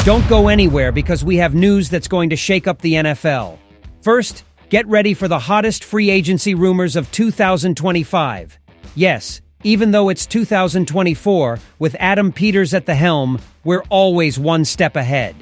Don't go anywhere because we have news that's going to shake up the NFL. First, get ready for the hottest free agency rumors of 2025. Yes, even though it's 2024, with Adam Peters at the helm, we're always one step ahead.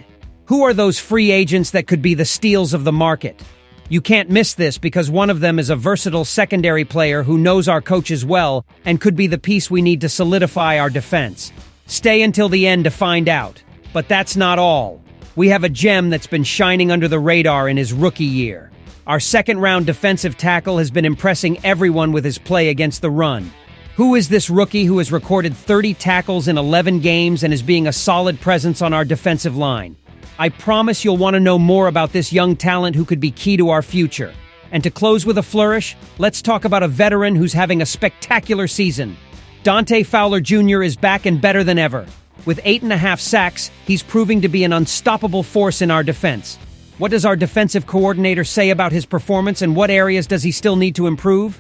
Who are those free agents that could be the steals of the market? You can't miss this because one of them is a versatile secondary player who knows our coaches well and could be the piece we need to solidify our defense. Stay until the end to find out. But that's not all. We have a gem that's been shining under the radar in his rookie year. Our second-round defensive tackle has been impressing everyone with his play against the run. Who is this rookie who has recorded 30 tackles in 11 games and is being a solid presence on our defensive line? I promise you'll want to know more about this young talent who could be key to our future. And to close with a flourish, let's talk about a veteran who's having a spectacular season. Dante Fowler Jr. is back and better than ever. With 8.5 sacks, he's proving to be an unstoppable force in our defense. What does our defensive coordinator say about his performance and what areas does he still need to improve?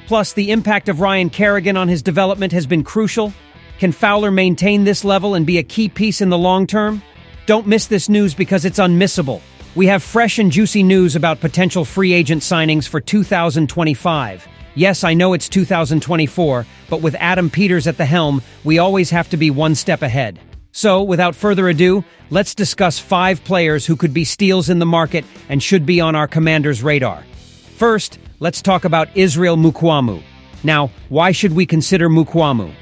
Plus, the impact of Ryan Kerrigan on his development has been crucial. Can Fowler maintain this level and be a key piece in the long term? Don't miss this news because it's unmissable. We have fresh and juicy news about potential free agent signings for 2025. Yes, I know it's 2024, but with Adam Peters at the helm, we always have to be one step ahead. So, without further ado, let's discuss 5 players who could be steals in the market and should be on our commander's radar. First, let's talk about Israel Mukuamu. Now, why should we consider Mukuamu?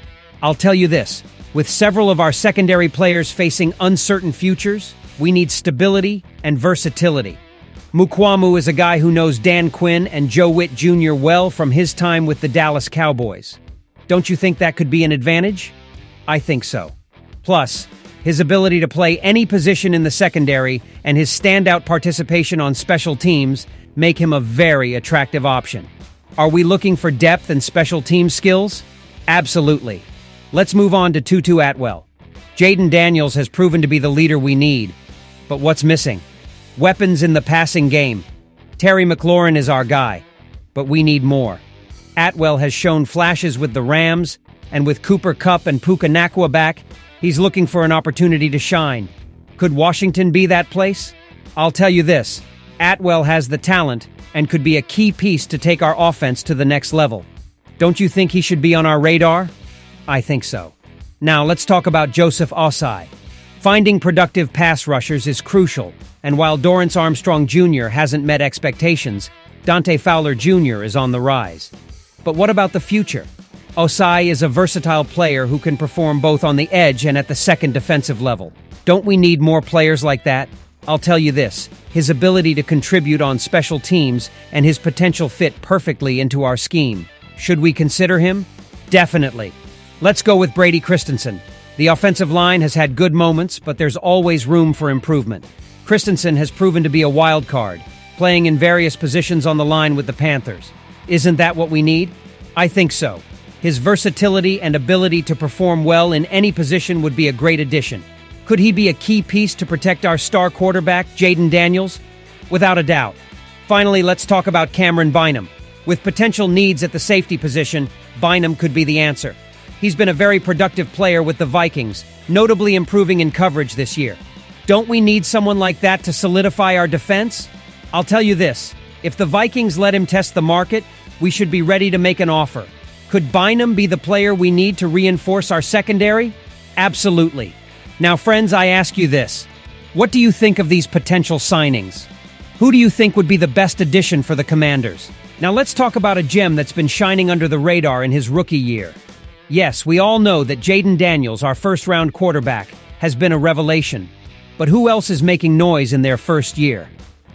I'll tell you this. With several of our secondary players facing uncertain futures, we need stability and versatility. Mukuamu is a guy who knows Dan Quinn and Joe Witt Jr. well from his time with the Dallas Cowboys. Don't you think that could be an advantage? I think so. Plus, his ability to play any position in the secondary and his standout participation on special teams make him a very attractive option. Are we looking for depth and special team skills? Absolutely. Let's move on to Tutu Atwell. Jaden Daniels has proven to be the leader we need. But what's missing? Weapons in the passing game. Terry McLaurin is our guy, but we need more. Atwell has shown flashes with the Rams, and with Cooper Kupp and Puka Nacua back, he's looking for an opportunity to shine. Could Washington be that place? I'll tell you this, Atwell has the talent and could be a key piece to take our offense to the next level. Don't you think he should be on our radar? I think so. Now let's talk about Joseph Ossai. Finding productive pass rushers is crucial, and while Dorrance Armstrong Jr. hasn't met expectations, Dante Fowler Jr. is on the rise. But what about the future? Ossai is a versatile player who can perform both on the edge and at the second defensive level. Don't we need more players like that? I'll tell you this, his ability to contribute on special teams and his potential fit perfectly into our scheme. Should we consider him? Definitely. Let's go with Brady Christensen. The offensive line has had good moments, but there's always room for improvement. Christensen has proven to be a wild card, playing in various positions on the line with the Panthers. Isn't that what we need? I think so. His versatility and ability to perform well in any position would be a great addition. Could he be a key piece to protect our star quarterback, Jaden Daniels? Without a doubt. Finally, let's talk about Cameron Bynum. With potential needs at the safety position, Bynum could be the answer. He's been a very productive player with the Vikings, notably improving in coverage this year. Don't we need someone like that to solidify our defense? I'll tell you this, if the Vikings let him test the market, we should be ready to make an offer. Could Bynum be the player we need to reinforce our secondary? Absolutely. Now, friends, I ask you this. What do you think of these potential signings? Who do you think would be the best addition for the Commanders? Now, let's talk about a gem that's been shining under the radar in his rookie year. Yes, we all know that Jaden Daniels, our first-round quarterback, has been a revelation. But who else is making noise in their first year?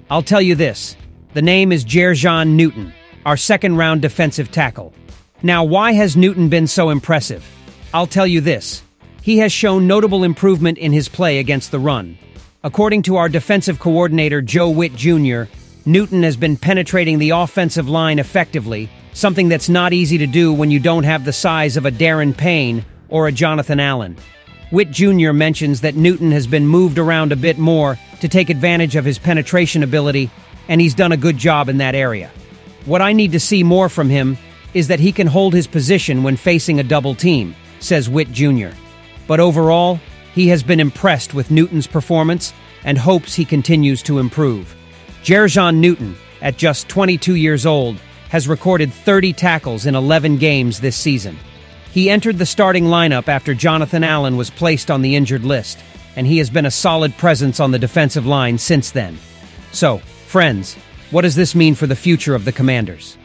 I'll tell you this. The name is Jer'Jon Newton, our second-round defensive tackle. Now, why has Newton been so impressive? I'll tell you this. He has shown notable improvement in his play against the run. According to our defensive coordinator, Joe Witt Jr., Newton has been penetrating the offensive line effectively, something that's not easy to do when you don't have the size of a Darren Payne or a Jonathan Allen. Witt Jr. mentions that Newton has been moved around a bit more to take advantage of his penetration ability, and he's done a good job in that area. What I need to see more from him is that he can hold his position when facing a double team, says Witt Jr. But overall, He has been impressed with Newton's performance and hopes he continues to improve. Jer'Jon Newton, at just 22 years old, has recorded 30 tackles in 11 games this season. He entered the starting lineup after Jonathan Allen was placed on the injured list, and he has been a solid presence on the defensive line since then. So, friends, what does this mean for the future of the Commanders?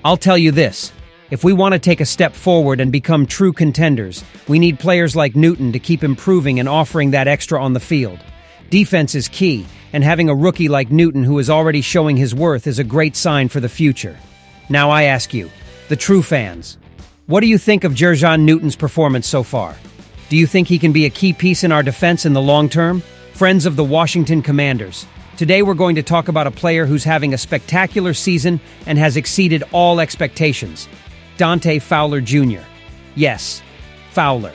I'll tell you this. If we want to take a step forward and become true contenders, we need players like Newton to keep improving and offering that extra on the field. Defense is key, and having a rookie like Newton who is already showing his worth is a great sign for the future. Now I ask you, the true fans, what do you think of Jer'Jon Newton's performance so far? Do you think he can be a key piece in our defense in the long term? Friends of the Washington Commanders, today we're going to talk about a player who's having a spectacular season and has exceeded all expectations. Dante Fowler Jr. Yes, Fowler,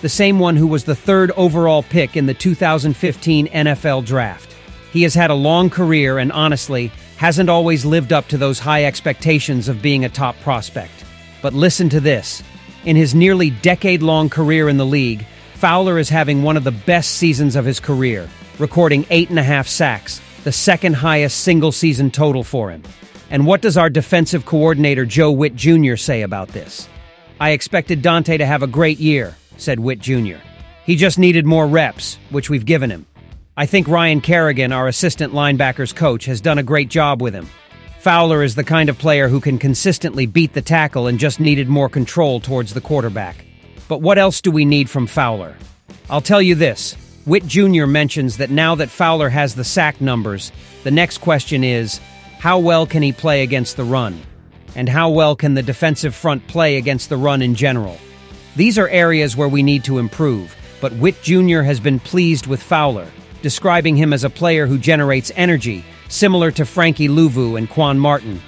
the same one who was the third overall pick in the 2015 NFL Draft. He has had a long career and honestly hasn't always lived up to those high expectations of being a top prospect. But listen to this. In his nearly decade-long career in the league, Fowler is having one of the best seasons of his career, recording 8.5 sacks, the second highest single-season total for him. And what does our defensive coordinator Joe Witt Jr. say about this? "I expected Dante to have a great year," said Witt Jr. "He just needed more reps, which we've given him. I think Ryan Kerrigan, our assistant linebackers coach, has done a great job with him. Fowler is the kind of player who can consistently beat the tackle and just needed more control towards the quarterback. But what else do we need from Fowler? I'll tell you this. Witt Jr. mentions that now that Fowler has the sack numbers, the next question is, how well can he play against the run? And how well can the defensive front play against the run in general? These are areas where we need to improve, but Witt Jr. has been pleased with Fowler, describing him as a player who generates energy, similar to Frankie Louvu and Quan Martin.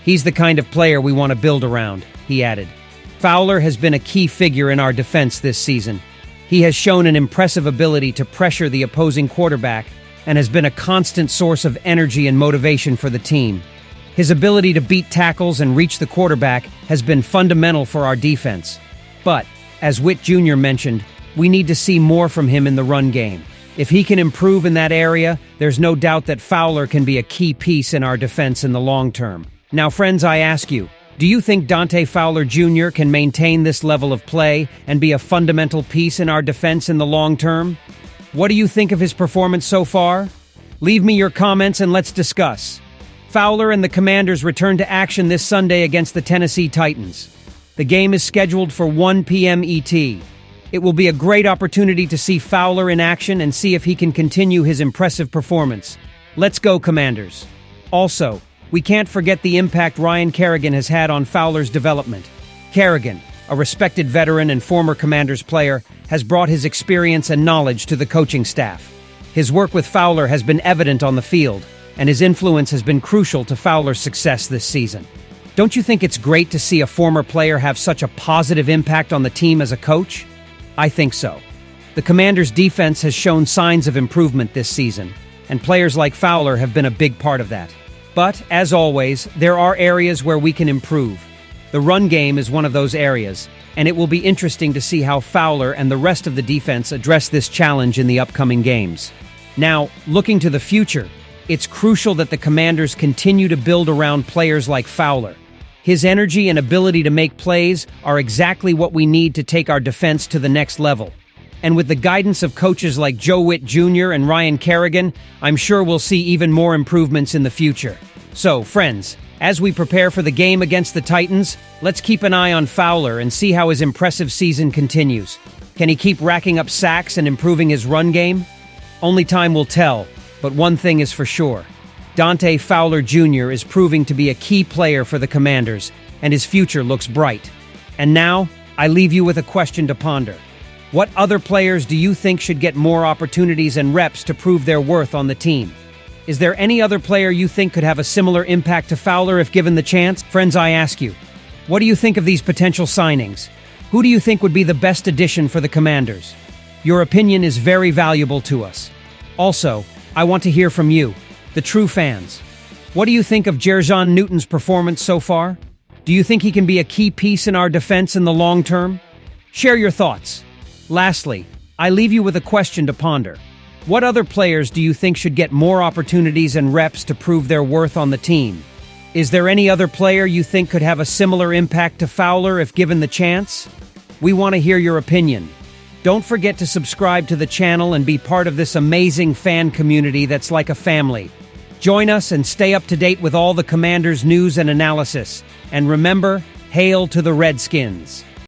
"He's the kind of player we want to build around," he added. Fowler has been a key figure in our defense this season. He has shown an impressive ability to pressure the opposing quarterback and has been a constant source of energy and motivation for the team. His ability to beat tackles and reach the quarterback has been fundamental for our defense. But, as Witt Jr. mentioned, we need to see more from him in the run game. If he can improve in that area, there's no doubt that Fowler can be a key piece in our defense in the long term. Now, friends, I ask you, do you think Dante Fowler Jr. can maintain this level of play and be a fundamental piece in our defense in the long term? What do you think of his performance so far? Leave me your comments and let's discuss. Fowler and the Commanders return to action this Sunday against the Tennessee Titans. The game is scheduled for 1 p.m. ET. It will be a great opportunity to see Fowler in action and see if he can continue his impressive performance. Let's go, Commanders. Also, we can't forget the impact Ryan Kerrigan has had on Fowler's development. Kerrigan, a respected veteran and former Commanders player, has brought his experience and knowledge to the coaching staff. His work with Fowler has been evident on the field, and his influence has been crucial to Fowler's success this season. Don't you think it's great to see a former player have such a positive impact on the team as a coach? I think so. The Commanders' defense has shown signs of improvement this season, and players like Fowler have been a big part of that. But, as always, there are areas where we can improve. The run game is one of those areas, and it will be interesting to see how Fowler and the rest of the defense address this challenge in the upcoming games. Now, looking to the future, it's crucial that the Commanders continue to build around players like Fowler. His energy and ability to make plays are exactly what we need to take our defense to the next level. And with the guidance of coaches like Joe Witt Jr. and Ryan Kerrigan, I'm sure we'll see even more improvements in the future. So, friends, as we prepare for the game against the Titans, let's keep an eye on Fowler and see how his impressive season continues. Can he keep racking up sacks and improving his run game? Only time will tell, but one thing is for sure. Dante Fowler Jr. is proving to be a key player for the Commanders, and his future looks bright. And now, I leave you with a question to ponder. What other players do you think should get more opportunities and reps to prove their worth on the team? Is there any other player you think could have a similar impact to Fowler if given the chance? Friends, I ask you, what do you think of these potential signings? Who do you think would be the best addition for the Commanders? Your opinion is very valuable to us. Also, I want to hear from you, the true fans. What do you think of Jer'Jon Newton's performance so far? Do you think he can be a key piece in our defense in the long term? Share your thoughts. Lastly, I leave you with a question to ponder. What other players do you think should get more opportunities and reps to prove their worth on the team? Is there any other player you think could have a similar impact to Fowler if given the chance? We want to hear your opinion. Don't forget to subscribe to the channel and be part of this amazing fan community that's like a family. Join us and stay up to date with all the Commanders' news and analysis. And remember, hail to the Redskins!